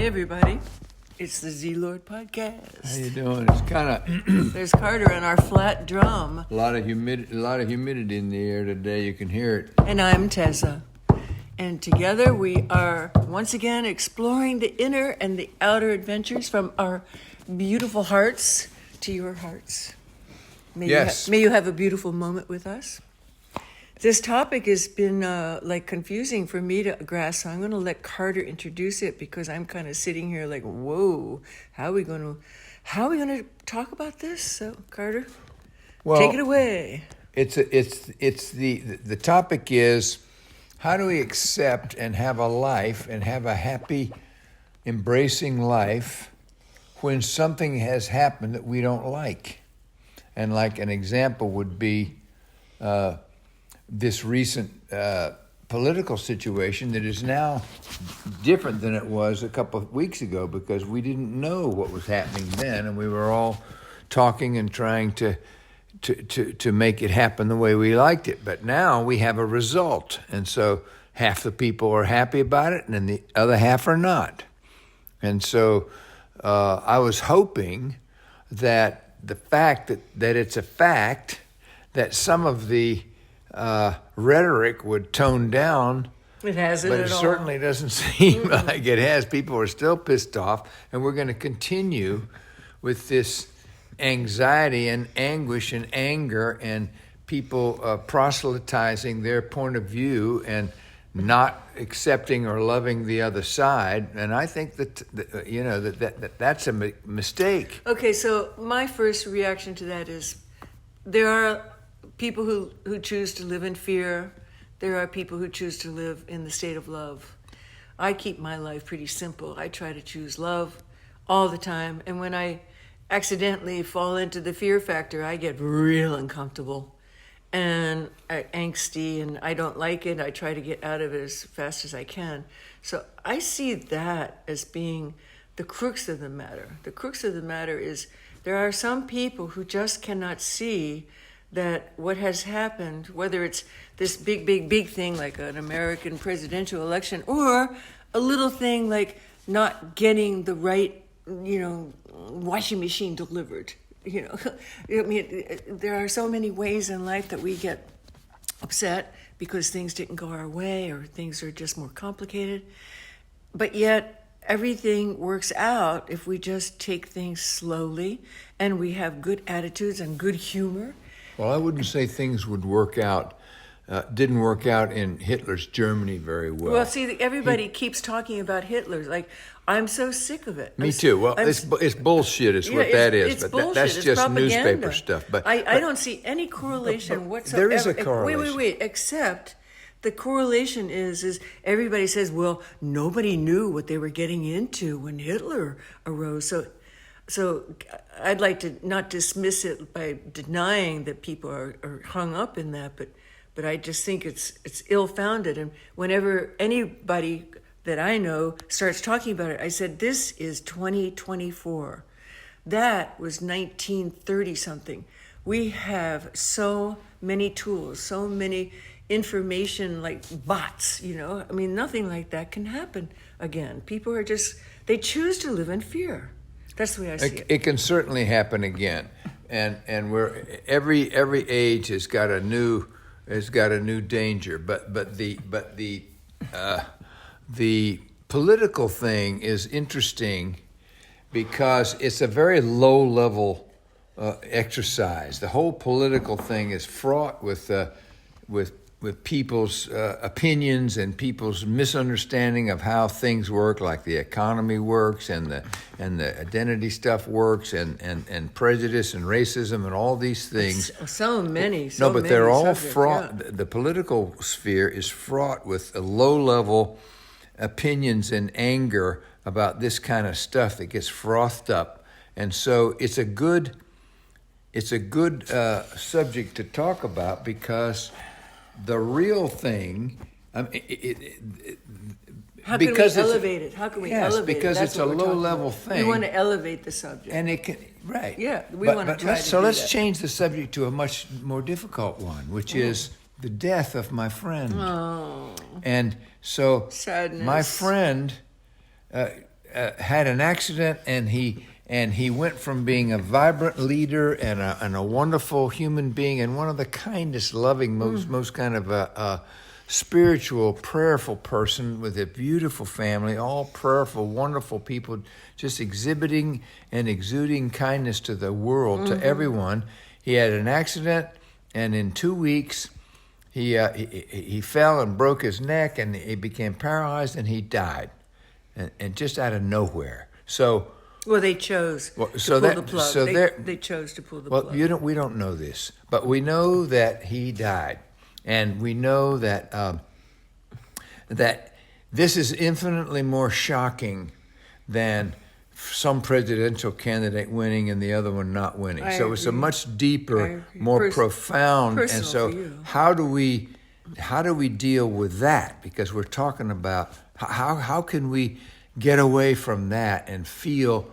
everybody. It's the Z-Lord podcast. How you doing? It's kind of There's Carter on our flat drum. a lot of humidity in the air today. You can hear it. And I'm teZa. And together we are once again exploring the inner and the outer adventures from our beautiful hearts to your hearts. May you have a beautiful moment with us. This topic has been confusing for me to grasp, so I'm going to let Carter introduce it because I'm kind of sitting here like, whoa, how are we going to talk about this? So, Carter, take it away. The topic is, how do we accept and have a life and have a happy, embracing life when something has happened that we don't like? And like an example would be this recent political situation that is now different than it was a couple of weeks ago, because we didn't know what was happening then, and we were all talking and trying to make it happen the way we liked it. But now we have a result, and so half the people are happy about it, and then the other half are not. And so I was hoping that the fact that it's a fact, that some of the rhetoric would tone down. It hasn't but at it all. certainly doesn't seem like it has. People are still pissed off, and we're going to continue with this anxiety and anguish and anger and people proselytizing their point of view and not accepting or loving the other side. And I think that's a mistake. Okay, so my first reaction to that is there are people who choose to live in fear. There are people who choose to live in the state of love. I keep my life pretty simple. I try to choose love all the time. And when I accidentally fall into the fear factor, I get real uncomfortable and angsty, and I don't like it. I try to get out of it as fast as I can. So I see that as being the crux of the matter. The crux of the matter is there are some people who just cannot see that what has happened, whether it's this big thing like an American presidential election or a little thing like not getting the right, washing machine delivered. I mean, there are so many ways in life that we get upset because things didn't go our way or things are just more complicated. But yet everything works out if we just take things slowly and we have good attitudes and good humor. Well, I wouldn't say things would work out, didn't work out in Hitler's Germany very well. Well, see, everybody keeps talking about Hitler. Like, I'm so sick of it. Me too. Well, it's bullshit is what that is. It's but bullshit. That's it's just propaganda. newspaper stuff. But I don't see any correlation whatsoever. There is a correlation. Wait. Except the correlation is everybody says, well, nobody knew what they were getting into when Hitler arose. So I'd like to not dismiss it by denying that people are hung up in that, but I just think it's ill-founded. And whenever anybody that I know starts talking about it, I said, this is 2024. That was 1930-something. We have so many tools, so many information like bots, I mean, nothing like that can happen again. People are they choose to live in fear. That's the way I see it. It can certainly happen again, and where every age has got a new danger. But the political thing is interesting because it's a very low level exercise. The whole political thing is fraught with people's opinions and people's misunderstanding of how things work, like the economy works and the identity stuff works and prejudice and racism and all these things. So many. But they're all subjects, fraught. Yeah. The political sphere is fraught with a low-level opinions and anger about this kind of stuff that gets frothed up, and so it's a good subject to talk about because the real thing, how can we elevate it? How can we elevate it? Because it's a low-level thing. We want to elevate the subject. And it can, right. Yeah, we want to try to So do let's that. change the subject to a much more difficult one, which is the death of my friend. Oh. And so Sadness. my friend had an accident, and he went from being a vibrant leader and a wonderful human being and one of the kindest, loving, most kind of a spiritual, prayerful person with a beautiful family, all prayerful, wonderful people, just exhibiting and exuding kindness to the world, to everyone. He had an accident, and in 2 weeks, he fell and broke his neck, and he became paralyzed, and he died, and just out of nowhere. So. Well, they chose to pull the plug. So they chose to pull the plug. Well, we don't know this, but we know that he died, and we know that that this is infinitely more shocking than some presidential candidate winning and the other one not winning. So it's a much deeper, more profound. And so how do we deal with that? Because we're talking about how can we get away from that and feel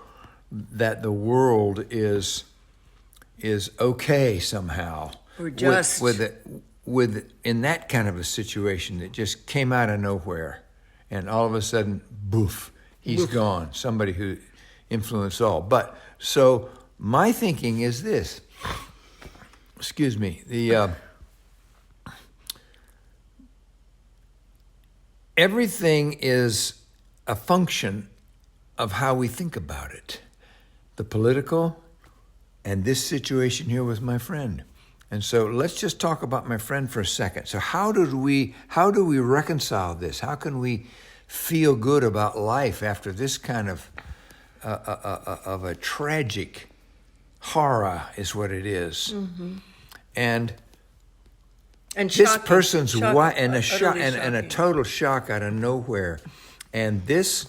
that the world is okay somehow, or just with in that kind of a situation that just came out of nowhere, and all of a sudden, boof, he's gone. Somebody who influenced all. But so my thinking is this. Excuse me. Everything is a function of how we think about it. The political, and this situation here with my friend. And so let's just talk about my friend for a second. So how do we reconcile this? How can we feel good about life after this kind of a tragic horror is what it is. And this shocking, person's wife, and a total shock out of nowhere. And this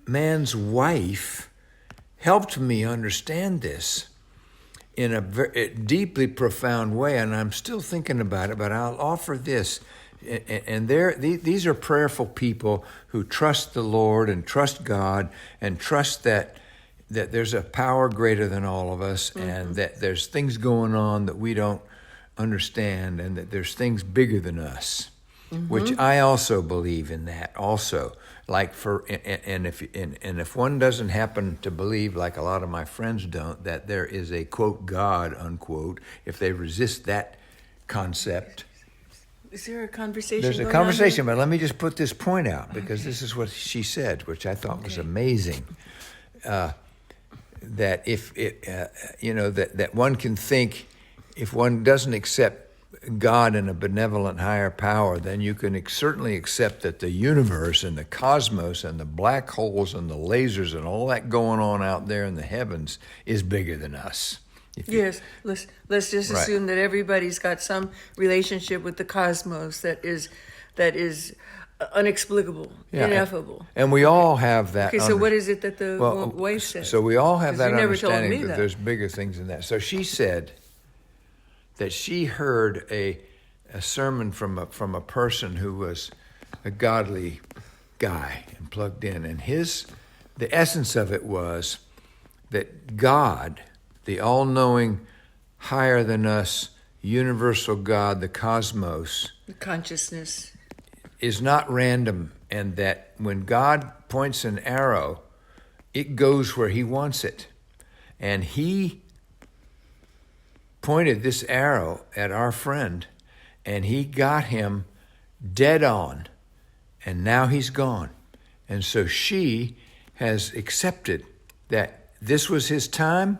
man's wife helped me understand this in a very deeply profound way, and I'm still thinking about it, but I'll offer this. And these are prayerful people who trust the Lord and trust God and trust that there's a power greater than all of us, and that there's things going on that we don't understand, and that there's things bigger than us, which I also believe in that also. Like if one doesn't happen to believe, like a lot of my friends don't, that there is a quote God unquote, if they resist that concept. Is there a conversation? There's a conversation, but let me just put this point out, because this is what she said, which I thought was amazing. That if it, that one can think, if one doesn't accept God and a benevolent higher power, then you can certainly accept that the universe and the cosmos and the black holes and the lasers and all that going on out there in the heavens is bigger than us. Yes, let's just assume that everybody's got some relationship with the cosmos that is inexplicable, ineffable. And we all have that. Okay, so what is it that the wife said? So we all have that understanding that there's bigger things than that. So she said that she heard a sermon from a person who was a godly guy and plugged in, and the essence of it was that God, the all-knowing, higher than us, universal God, the cosmos, the consciousness, is not random, and that when God points an arrow, it goes where he wants it. And he pointed this arrow at our friend, and he got him dead on, and now he's gone. And so she has accepted that this was his time.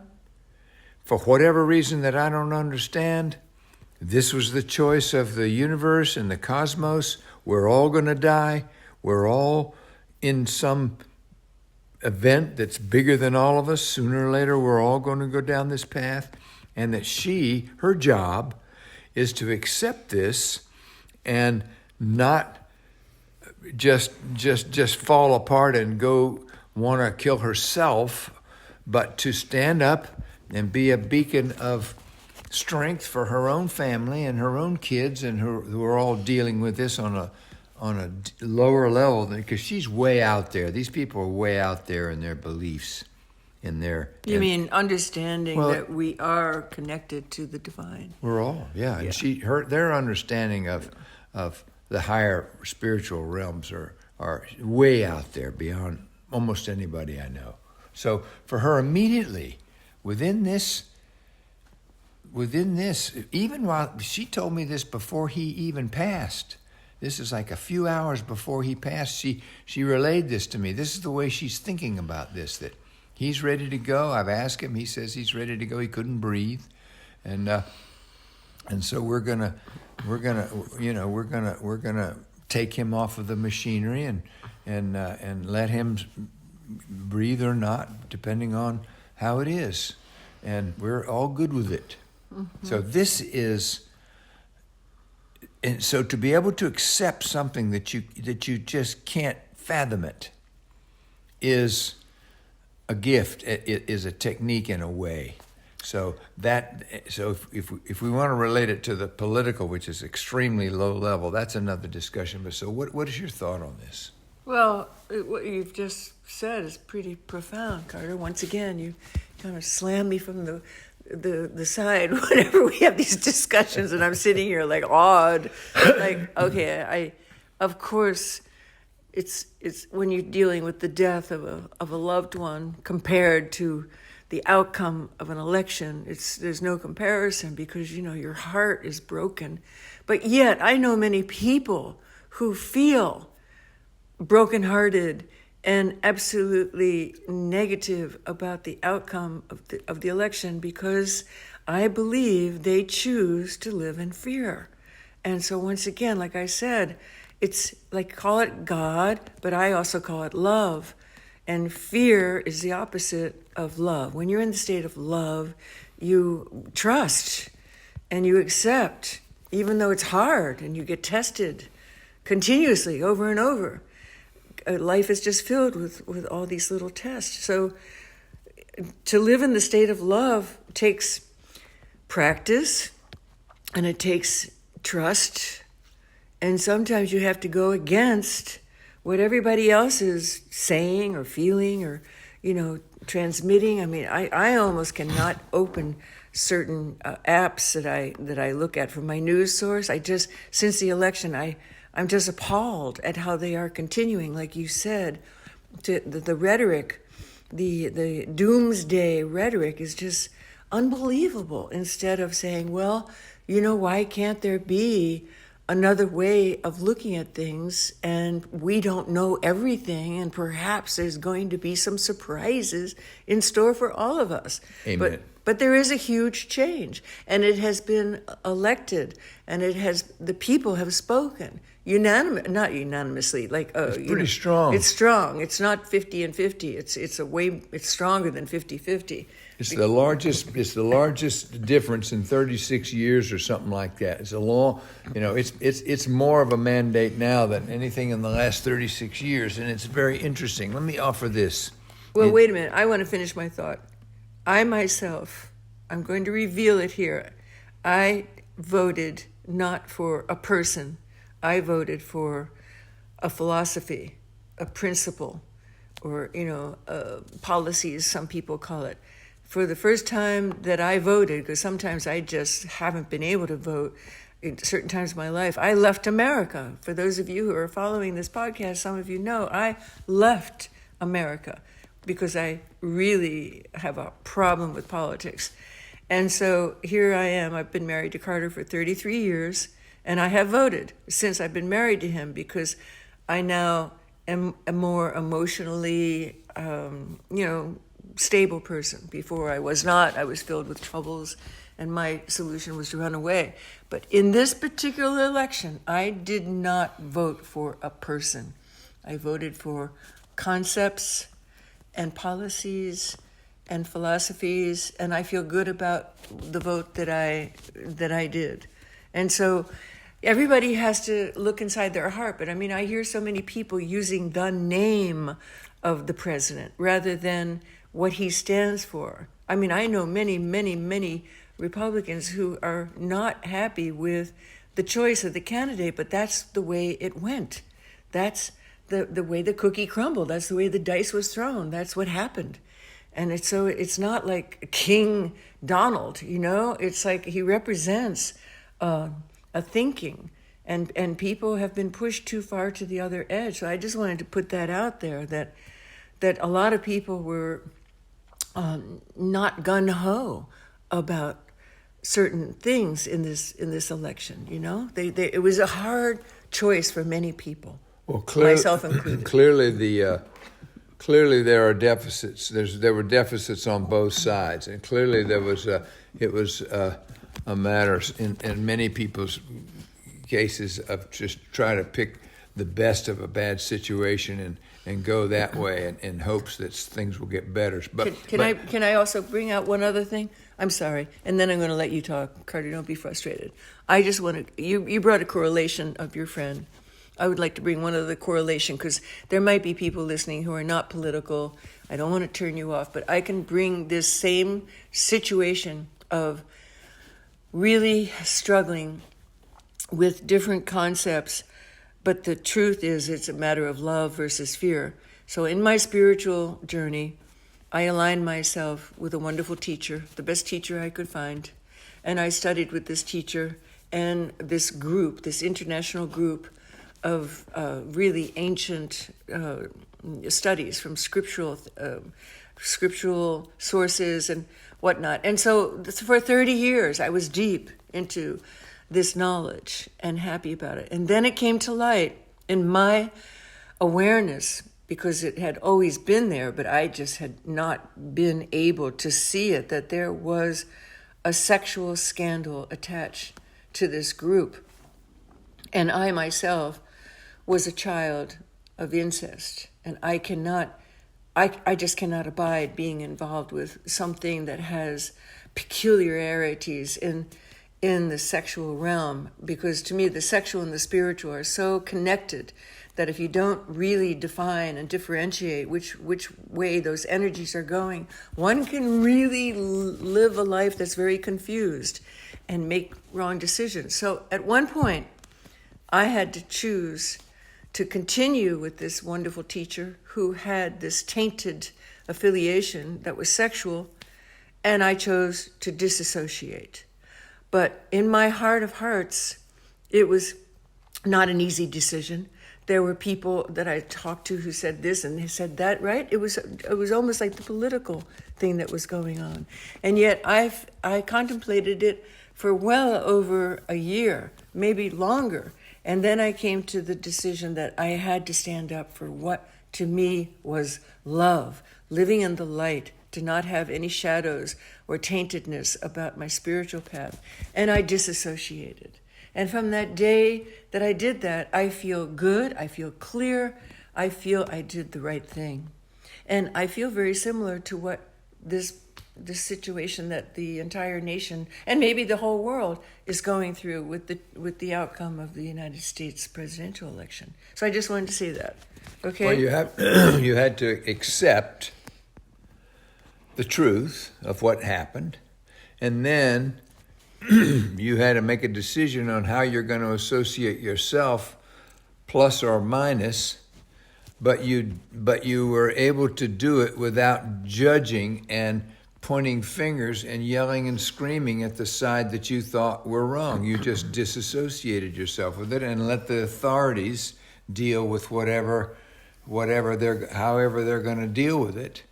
For whatever reason that I don't understand, this was the choice of the universe and the cosmos. We're all going to die. We're all in some event that's bigger than all of us. Sooner or later, we're all going to go down this path. And that her job is to accept this and not just fall apart and go want to kill herself, but to stand up and be a beacon of strength for her own family and her own kids, and who are all dealing with this on a lower level, because she's way out there. These people are way out there in their beliefs. You mean understanding that we are connected to the divine? We're all, and their understanding of the higher spiritual realms are way out there beyond almost anybody I know. So for her immediately, within this, even while she told me this before he even passed, this is like a few hours before he passed, she relayed this to me. This is the way she's thinking about this, that he's ready to go. I've asked him, he says he's ready to go. He couldn't breathe. And so we're gonna take him off of the machinery and let him breathe or not, depending on how it is. And we're all good with it. Mm-hmm. So this is, and so to be able to accept something that you just can't fathom it is a gift. It is a technique in a way. So if we want to relate it to the political, which is extremely low level, that's another discussion. But so what is your thought on this? Well, what you've just said is pretty profound, Carter. Once again, you kind of slam me from the side whenever we have these discussions, and I'm sitting here like awed, like, okay, of course, it's when you're dealing with the death of a loved one compared to the outcome of an election, there's no comparison, because your heart is broken. But yet I know many people who feel brokenhearted and absolutely negative about the outcome of the election, because I believe they choose to live in fear. And so once again, like I said, it's like, call it God, but I also call it love. And fear is the opposite of love. When you're in the state of love, you trust and you accept, even though it's hard and you get tested continuously over and over. Life is just filled with all these little tests. So to live in the state of love takes practice, and it takes trust. And sometimes you have to go against what everybody else is saying or feeling or, transmitting. I mean, I almost cannot open certain apps that I look at from my news source. Since the election, I'm just appalled at how they are continuing, like you said, the rhetoric, the doomsday rhetoric is just unbelievable. Instead of saying, well, why can't there be another way of looking at things, and we don't know everything, and perhaps there's going to be some surprises in store for all of us. Amen. But there is a huge change, and it has been elected, and the people have spoken. Not unanimously, like it's pretty strong. It's strong. It's not 50 and 50. It's stronger than 50-50. It's the largest difference in 36 years or something like that. It's a long, it's more of a mandate now than anything in the last 36 years, and it's very interesting. Let me offer this. Well, wait a minute. I want to finish my thought. I myself, I'm going to reveal it here. I voted not for a person. I voted for a philosophy, a principle, or, policies, some people call it. For the first time that I voted, because sometimes I just haven't been able to vote in certain times of my life, I left America. For those of you who are following this podcast, some of you know I left America because I really have a problem with politics. And so here I am. I've been married to Carter for 33 years, and I have voted since I've been married to him, because I now am a more emotionally, stable person. Before I was not. I was filled with troubles, and my solution was to run away. But in this particular election, I did not vote for a person. I voted for concepts and policies and philosophies, and I feel good about the vote that I did. And so everybody has to look inside their heart. But I mean, I hear so many people using the name of the president rather than what he stands for. I mean, I know many, many, many Republicans who are not happy with the choice of the candidate, but that's the way it went. That's the way the cookie crumbled. That's the way the dice was thrown. That's what happened. And it's not like King Donald, It's like he represents a thinking, and people have been pushed too far to the other edge. So I just wanted to put that out there, that that a lot of people were not gun-ho about certain things in this election. It was a hard choice for many people, Well, myself included. Clearly there are deficits. There were deficits on both sides, and clearly it was a matter in many people's cases of just trying to pick the best of a bad situation and go that way in hopes that things will get better. Can I also bring out one other thing? I'm sorry, and then I'm going to let you talk, Carter. Don't be frustrated. I just want to. You brought a correlation of your friend. I would like to bring one other correlation, because there might be people listening who are not political. I don't want to turn you off, but I can bring this same situation of really struggling with different concepts, but the truth is it's a matter of love versus fear. So in my spiritual journey, I aligned myself with a wonderful teacher, the best teacher I could find, and I studied with this teacher and this group, this international group of really ancient studies from scriptural sources and whatnot. And so for 30 years, I was deep into this knowledge and happy about it. And then it came to light in my awareness, because it had always been there, but I just had not been able to see it, that there was a sexual scandal attached to this group. And I myself was a child of incest, and I just cannot abide being involved with something that has peculiarities in the sexual realm, because to me the sexual and the spiritual are so connected that if you don't really define and differentiate which way those energies are going, one can really live a life that's very confused and make wrong decisions. So at one point, I had to choose to continue with this wonderful teacher who had this tainted affiliation that was sexual, and I chose to disassociate. But in my heart of hearts, it was not an easy decision. There were people that I talked to who said this and they said that, right? It was almost like the political thing that was going on. And yet I contemplated it for well over a year, maybe longer. And then I came to the decision that I had to stand up for what to me was love, living in the light, to not have any shadows or taintedness about my spiritual path. And I disassociated. And from that day that I did that, I feel good, I feel clear, I feel I did the right thing. And I feel very similar to what this situation that the entire nation and maybe the whole world is going through with the outcome of the United States presidential election. So I just wanted to say that. Okay. Well, you had to accept the truth of what happened, and then you had to make a decision on how you're going to associate yourself, plus or minus. But you were able to do it without judging and pointing fingers and yelling and screaming at the side that you thought were wrong. You just disassociated yourself with it and let the authorities deal with however they're going to deal with it.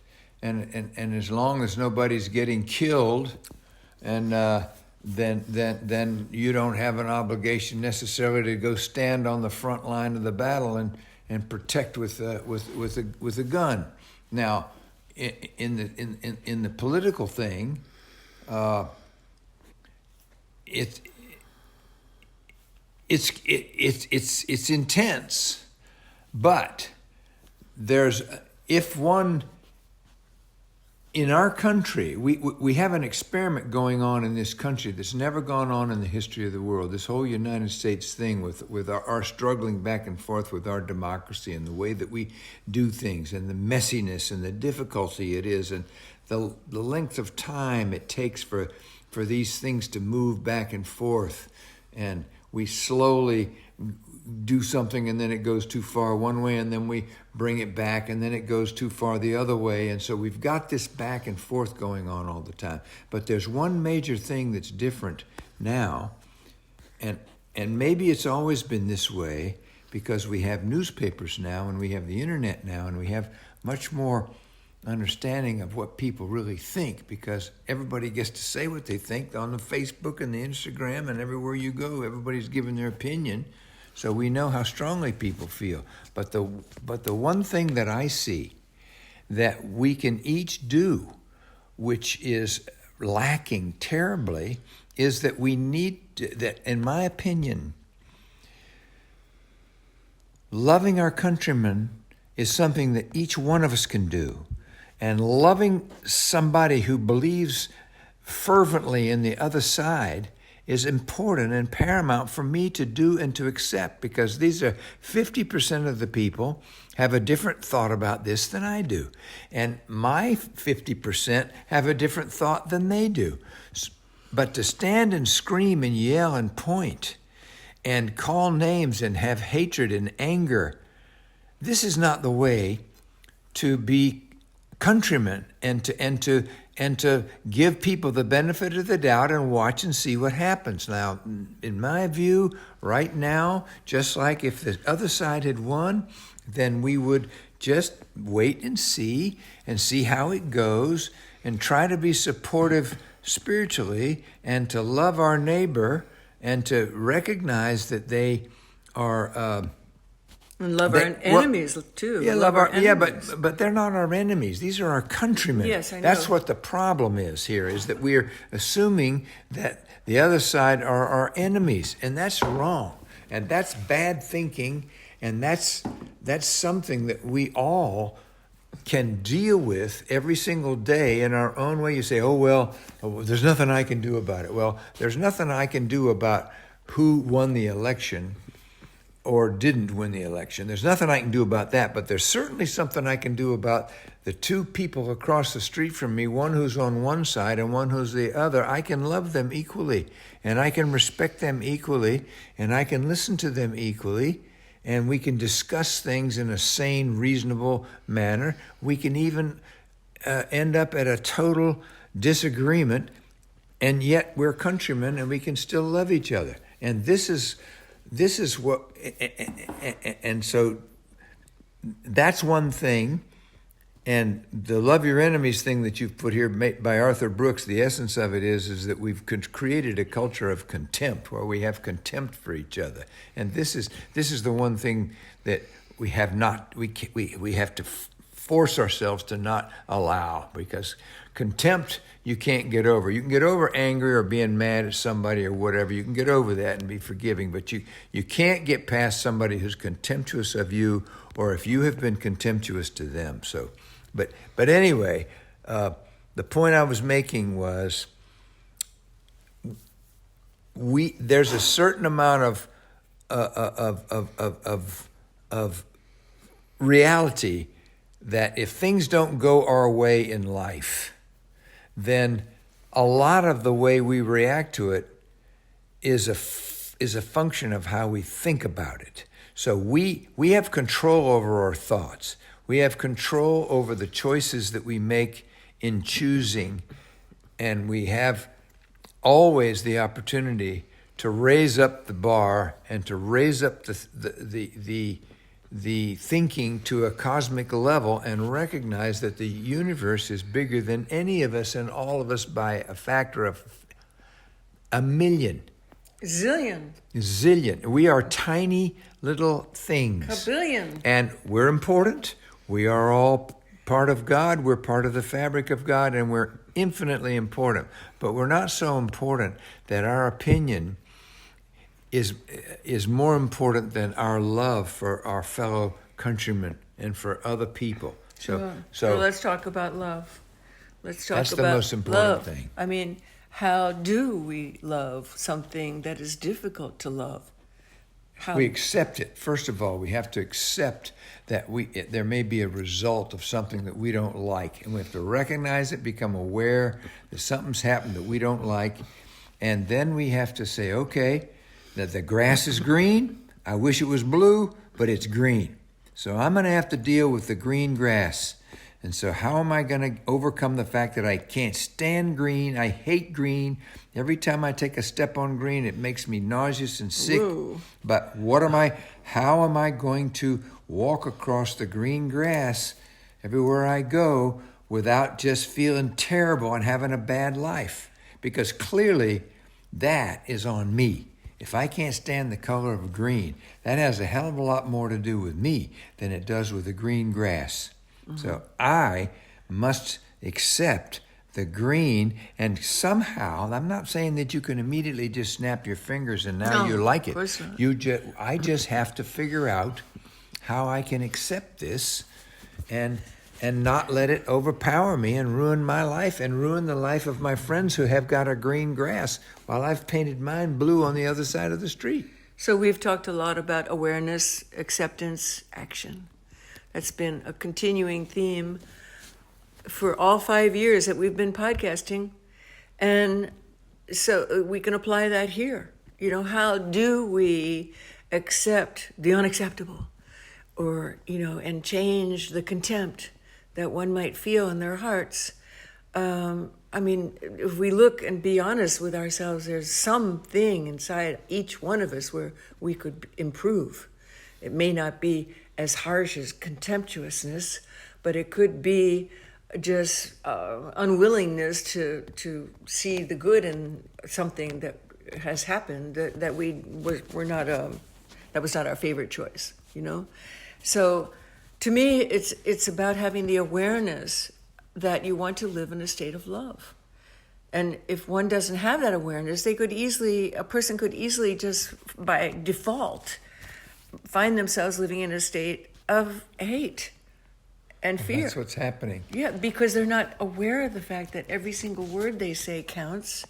And as long as nobody's getting killed, and then you don't have an obligation necessarily to go stand on the front line of the battle and protect with a gun. Now, in the political thing, it's intense, but in our country, we have an experiment going on in this country that's never gone on in the history of the world. This whole United States thing with our struggling back and forth with our democracy and the way that we do things and the messiness and the difficulty it is and the length of time it takes for these things to move back and forth. And we slowly do something and then it goes too far one way and then we bring it back and then it goes too far the other way. And so we've got this back and forth going on all the time. But there's one major thing that's different now, and maybe it's always been this way because we have newspapers now and we have the internet now and we have much more understanding of what people really think, because everybody gets to say what they think on the Facebook and the Instagram and everywhere you go. Everybody's giving their opinion, so we know how strongly people feel. But the one thing that I see that we can each do, which is lacking terribly, is that we need to, that, in my opinion, loving our countrymen is something that each one of us can do. And loving somebody who believes fervently in the other side is important and paramount for me to do and to accept, because these are 50% of the people have a different thought about this than I do. And my 50% have a different thought than they do. But to stand and scream and yell and point and call names and have hatred and anger, this is not the way to be countrymen, and to give people the benefit of the doubt and watch and see what happens. Now, in my view, right now, just like if the other side had won, then we would just wait and see how it goes, and try to be supportive spiritually, and to love our neighbor, and to recognize that they are and love our enemies too. Yeah, love our enemies. but they're not our enemies. These are our countrymen. Yes, I know. That's what the problem is here, is that we're assuming that the other side are our enemies, and that's wrong, and that's bad thinking, and that's something that we all can deal with every single day in our own way. You say, oh, well, there's nothing I can do about it. Well, there's nothing I can do about who won the election or didn't win the election. There's nothing I can do about that, but there's certainly something I can do about the two people across the street from me, one who's on one side and one who's the other. I can love them equally, and I can respect them equally, and I can listen to them equally, and we can discuss things in a sane, reasonable manner. We can even end up at a total disagreement, and yet we're countrymen, and we can still love each other. And this is what, and so that's one thing. And the love your enemies thing that you've put here by Arthur Brooks, the essence of it is that we've created a culture of contempt, where we have contempt for each other. And this is the one thing that we have to force ourselves to not allow, because contempt you can't get over. You can get over anger or being mad at somebody or whatever. You can get over that and be forgiving, but you can't get past somebody who's contemptuous of you, or if you have been contemptuous to them. So, but anyway, the point I was making was there's a certain amount of reality that if things don't go our way in life, then a lot of the way we react to it is a function of how we think about it. So we have control over our thoughts. We have control over the choices that we make in choosing, and we have always the opportunity to raise up the bar and to raise up the thinking to a cosmic level, and recognize that the universe is bigger than any of us and all of us by a factor of a million. Zillion. We are tiny little things. A billion. And we're important. We are all part of God. We're part of the fabric of God, and we're infinitely important. But we're not so important that our opinion is more important than our love for our fellow countrymen and for other people. So let's talk about love. Let's talk that's about the most important love. thing. I mean, how do we love something that is difficult to love? We accept it. First of all, we have to accept that there may be a result of something that we don't like, and we have to recognize it, become aware that something's happened that we don't like, and then we have to say, okay, that the grass is green. I wish it was blue, but it's green. So I'm going to have to deal with the green grass. And so how am I going to overcome the fact that I can't stand green? I hate green. Every time I take a step on green, it makes me nauseous and sick. Whoa. But how am I going to walk across the green grass everywhere I go without just feeling terrible and having a bad life. Because clearly that is on me. If I can't stand the color of green, that has a hell of a lot more to do with me than it does with the green grass. So I must accept the green, and somehow, I'm not saying that you can immediately just snap your fingers and now you like it. Of course not. I just have to figure out how I can accept this and not let it overpower me and ruin my life and ruin the life of my friends who have got a green grass while I've painted mine blue on the other side of the street. So we've talked a lot about awareness, acceptance, action. That's been a continuing theme for all 5 years that we've been podcasting. And so we can apply that here. How do we accept the unacceptable? Or, and change the contempt that one might feel in their hearts. If we look and be honest with ourselves, there's something inside each one of us where we could improve. It may not be as harsh as contemptuousness, but it could be just unwillingness to see the good in something that has happened that was not our favorite choice, So to me, it's about having the awareness that you want to live in a state of love. And if one doesn't have that awareness, a person could easily just by default find themselves living in a state of hate and fear. That's what's happening. Yeah, because they're not aware of the fact that every single word they say counts,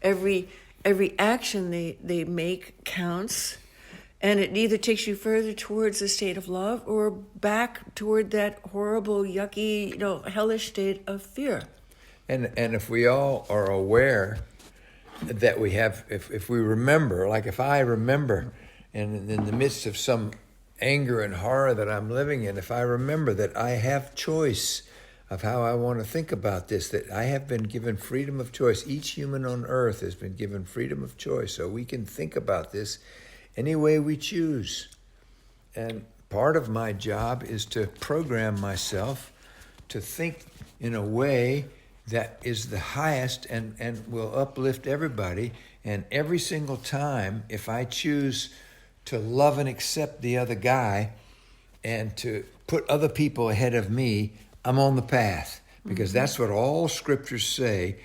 every action they make counts, and it either takes you further towards a state of love or back toward that horrible, yucky, hellish state of fear. And if we all are aware that we have, if we remember, like if I remember in the midst of some anger and horror that I'm living in, if I remember that I have choice of how I want to think about this, that I have been given freedom of choice. Each human on earth has been given freedom of choice, so we can think about this any way we choose. And part of my job is to program myself to think in a way that is the highest and will uplift everybody. And every single time, if I choose to love and accept the other guy and to put other people ahead of me, I'm on the path. Because that's what all scriptures say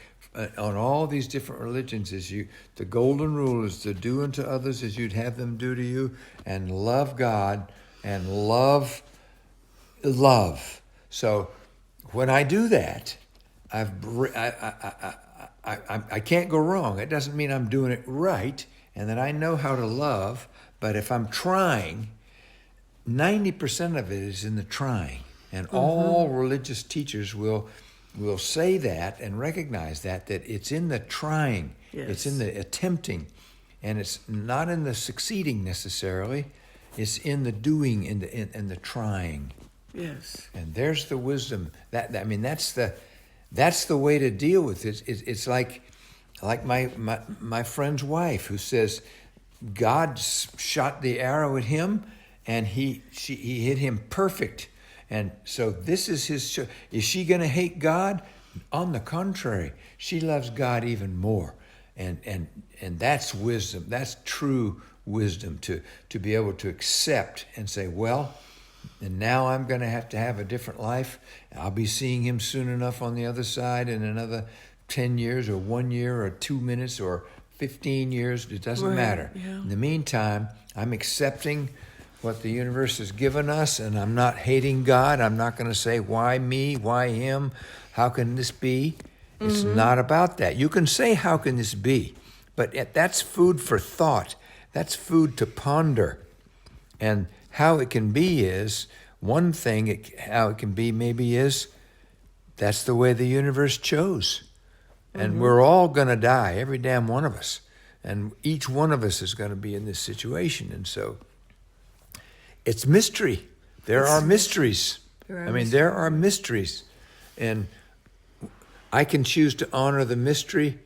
on all these different religions is the golden rule is to do unto others as you'd have them do to you, and love God and love. So when I do that, I can't go wrong. It doesn't mean I'm doing it right and that I know how to love, but if I'm trying, 90% of it is in the trying. And all religious teachers will say that and recognize that it's in the trying, Yes. It's in the attempting, and it's not in the succeeding necessarily. It's in the doing and the trying. Yes. And there's the wisdom. That's the way to deal with it. It's like my friend's wife who says God shot the arrow at him and he hit him perfect. And so this is his. Is she going to hate God? On the contrary, she loves God even more. And that's wisdom. That's true wisdom to be able to accept and say, well, and now I'm going to have a different life. I'll be seeing him soon enough on the other side in another 10 years or 1 year or 2 minutes or 15 years. It doesn't matter. Yeah. In the meantime, I'm accepting what the universe has given us, and I'm not hating God. I'm not going to say, why me? Why him? How can this be? It's not about that. You can say, how can this be? But that's food for thought. That's food to ponder. And how it can be is, one thing, how it can be maybe is, that's the way the universe chose. And we're all going to die, every damn one of us. And each one of us is going to be in this situation. And so it's mystery. There are mysteries. There are mysteries. And I can choose to honor the mystery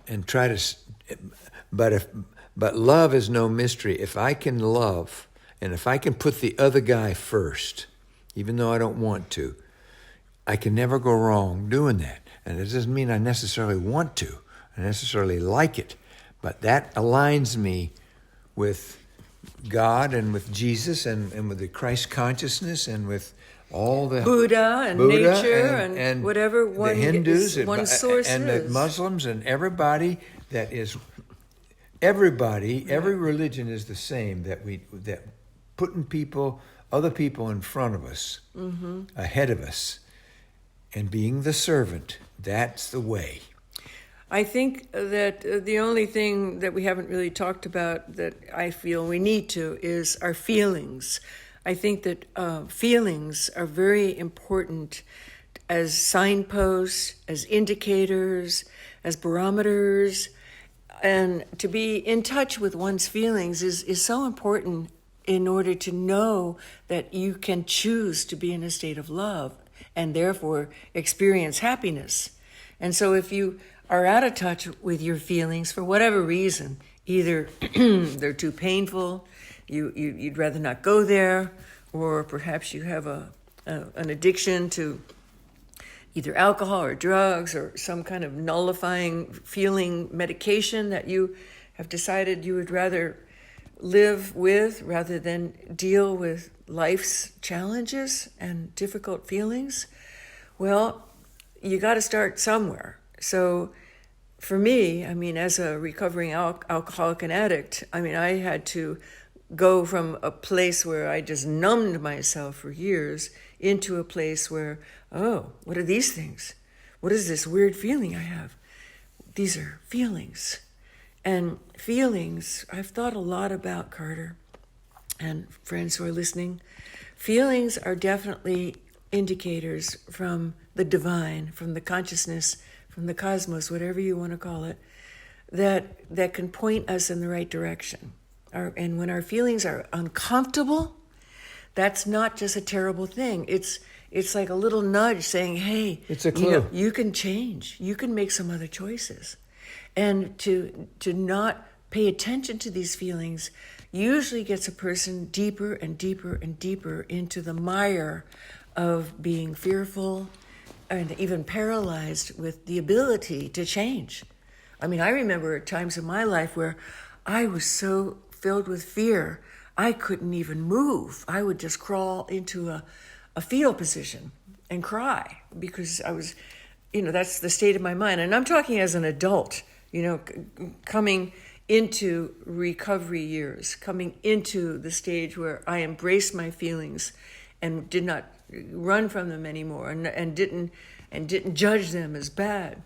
and try to, but love is no mystery. If I can love, and if I can put the other guy first, even though I don't want to, I can never go wrong doing that. And it doesn't mean I necessarily want to, I necessarily like it, but that aligns me with God and with Jesus and with the Christ consciousness and with all the Buddha and nature and whatever one the Hindus one source and is. the Muslims and everybody every religion is the same, that putting other people in front of us, ahead of us, and being the servant. That's the way. I think that the only thing that we haven't really talked about that I feel we need to is our feelings. I think that feelings are very important as signposts, as indicators, as barometers, and to be in touch with one's feelings is so important in order to know that you can choose to be in a state of love and therefore experience happiness. And so if you are out of touch with your feelings for whatever reason, either they're too painful, you'd rather not go there, or perhaps you have an addiction to either alcohol or drugs or some kind of nullifying feeling medication that you have decided you would rather live with rather than deal with life's challenges and difficult feelings, well, you got to start somewhere. So for me, I mean, as a recovering alcoholic and addict, I mean, I had to go from a place where I just numbed myself for years into a place where, oh, what are these things? What is this weird feeling I have? These are feelings. And feelings, I've thought a lot about, Carter, and friends who are listening. Feelings are definitely indicators from the divine, from the consciousness, from the cosmos, whatever you want to call it, that can point us in the right direction. And when our feelings are uncomfortable, that's not just a terrible thing. It's like a little nudge saying, hey, it's a clue. You can change. You can make some other choices. And to not pay attention to these feelings usually gets a person deeper and deeper and deeper into the mire of being fearful and even paralyzed with the ability to change. I mean, I remember times in my life where I was so filled with fear, I couldn't even move. I would just crawl into a fetal position and cry because I was, that's the state of my mind. And I'm talking as an adult, coming into recovery years, coming into the stage where I embraced my feelings and did not run from them anymore and didn't judge them as bad.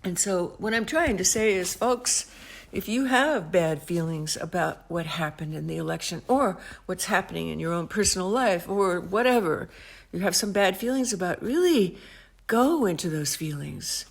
And so what I'm trying to say is, folks, if you have bad feelings about what happened in the election or what's happening in your own personal life or whatever you have some bad feelings about, really go into those feelings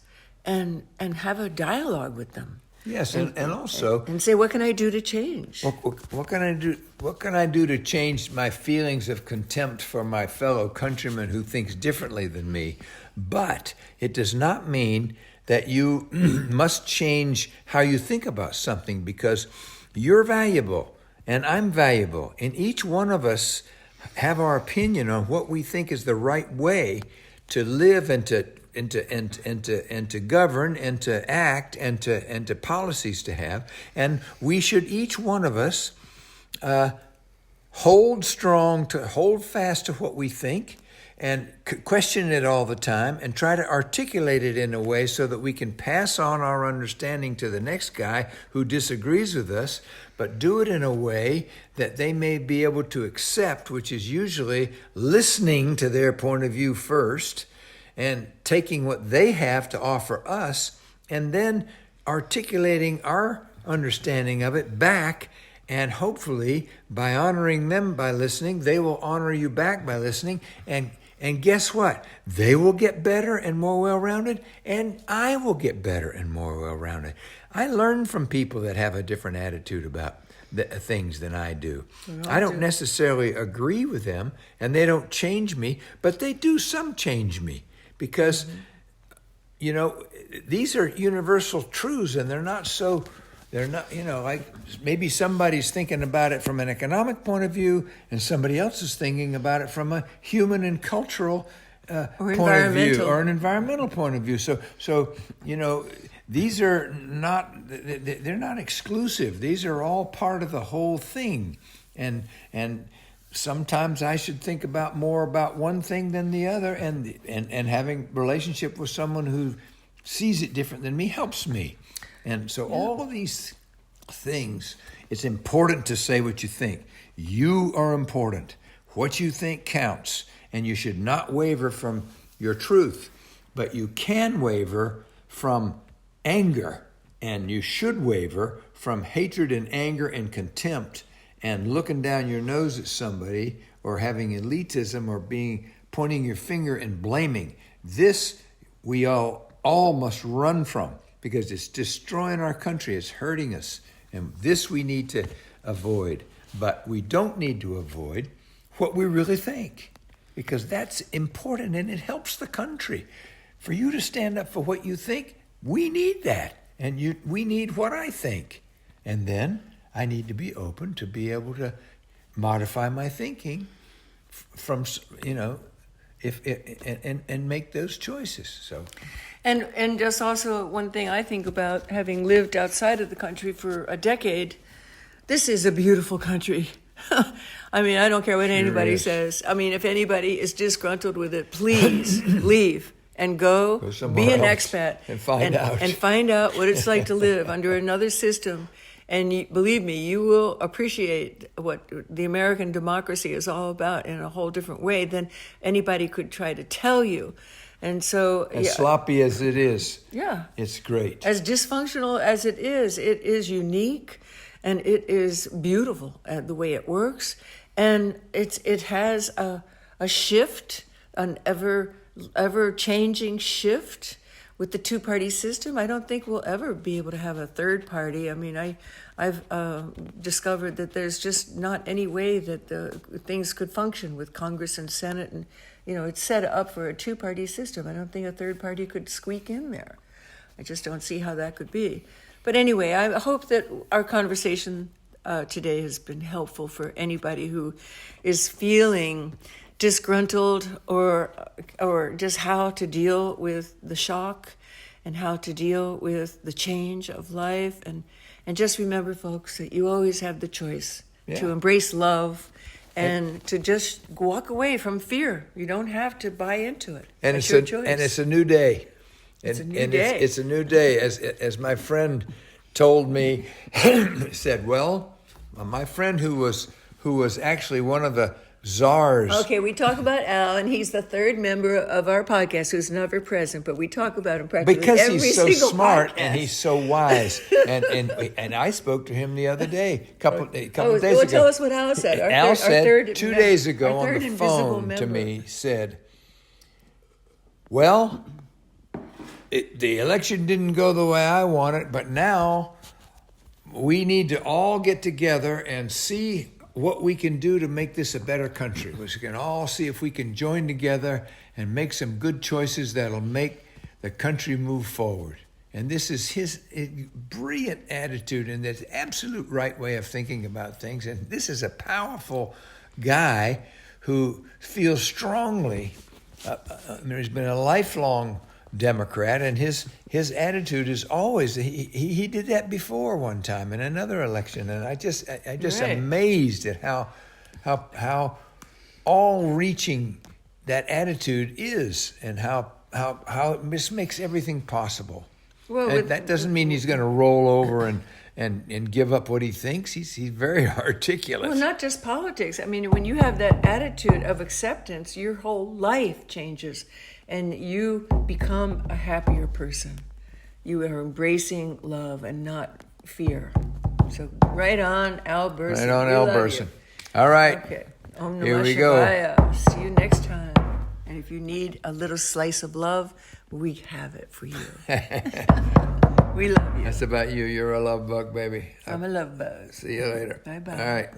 and have a dialogue with them. Yes, and also and say, what can I do to change? What can I do? What can I do to change my feelings of contempt for my fellow countryman who thinks differently than me? But it does not mean that you must change how you think about something, because you're valuable and I'm valuable, and each one of us have our opinion on what we think is the right way to live and to govern and to act and to policies to have. And we should, each one of us, hold fast to what we think and question it all the time and try to articulate it in a way so that we can pass on our understanding to the next guy who disagrees with us, but do it in a way that they may be able to accept, which is usually listening to their point of view first and taking what they have to offer us and then articulating our understanding of it back. And hopefully, by honoring them by listening, they will honor you back by listening. And guess what? They will get better and more well-rounded, and I will get better and more well-rounded. I learn from people that have a different attitude about things than I do. I don't necessarily agree with them, and they don't change me, but they do some change me because, these are universal truths, and they're not, like maybe somebody's thinking about it from an economic point of view and somebody else is thinking about it from a human and cultural Or point of view, environmental. or an environmental point of view. So you know, these are not, they're not exclusive. These are all part of the whole thing, and sometimes I should think about more about one thing than the other, and having relationship with someone who sees it different than me helps me. And so all of these things, it's important to say what you think. You are important. What you think counts, and you should not waver from your truth, but you can waver from anger, and you should waver from hatred and anger and contempt and looking down your nose at somebody, or having elitism, or pointing your finger and blaming. This we all must run from, because it's destroying our country, it's hurting us, and this we need to avoid. But we don't need to avoid what we really think, because that's important and it helps the country. For you to stand up for what you think, we need that, and we need what I think, and then I need to be open to be able to modify my thinking from, you know, and make those choices. So, And just also one thing I think about, having lived outside of the country for a decade, this is a beautiful country. I mean, I don't care what anybody says. I mean, if anybody is disgruntled with it, please leave and go be an expat and find out what it's like to live under another system. And believe me, you will appreciate what the American democracy is all about in a whole different way than anybody could try to tell you. And so, as sloppy as it is, it's great. As dysfunctional as it is unique, and it is beautiful the way it works. And it has a shift, an ever changing shift. With the two-party system, I don't think we'll ever be able to have a third party. I mean, I've discovered that there's just not any way that the things could function with Congress and Senate, and you know, it's set up for a two-party system. I don't think a third party could squeak in there. I just don't see how that could be. But anyway, I hope that our conversation today has been helpful for anybody who is feeling disgruntled, or just how to deal with the shock and how to deal with the change of life. And just remember, folks, that you always have the choice to embrace love and to just walk away from fear. You don't have to buy into it. And it's your choice. And it's a new day. It's a new day. It's a new day. As my friend told me, said, well, my friend who was actually one of the czars. Okay, we talk about Al, and he's the third member of our podcast who's never present, but we talk about him practically because every he's so single smart podcast. And he's so wise. and I spoke to him the other day, couple days ago. Tell us what Al said. Al said 2 days ago our on third the invisible phone to member. me, said, well, the election didn't go the way I want it, but now we need to all get together and see what we can do to make this a better country. We can all see if we can join together and make some good choices that'll make the country move forward. And this is his brilliant attitude and this absolute right way of thinking about things. And this is a powerful guy who feels strongly. He's been a lifelong Democrat, and his attitude is always he did that before one time in another election, and I just Right. amazed at how all-reaching that attitude is, and how it just makes everything possible. Well, And that doesn't mean he's going to roll over and give up what he thinks. He's very articulate. Well, not just politics. I mean, when you have that attitude of acceptance, your whole life changes, and you become a happier person. You are embracing love and not fear. So right on, Al Burson. Right on, We Al love Burson. you. All right. Okay. Om Here Namah we go. Shivaya. See you next time. And if you need a little slice of love, we have it for you. We love you. That's about you. You're a love bug, baby. I'm a love bug. See you later. Bye-bye. All right.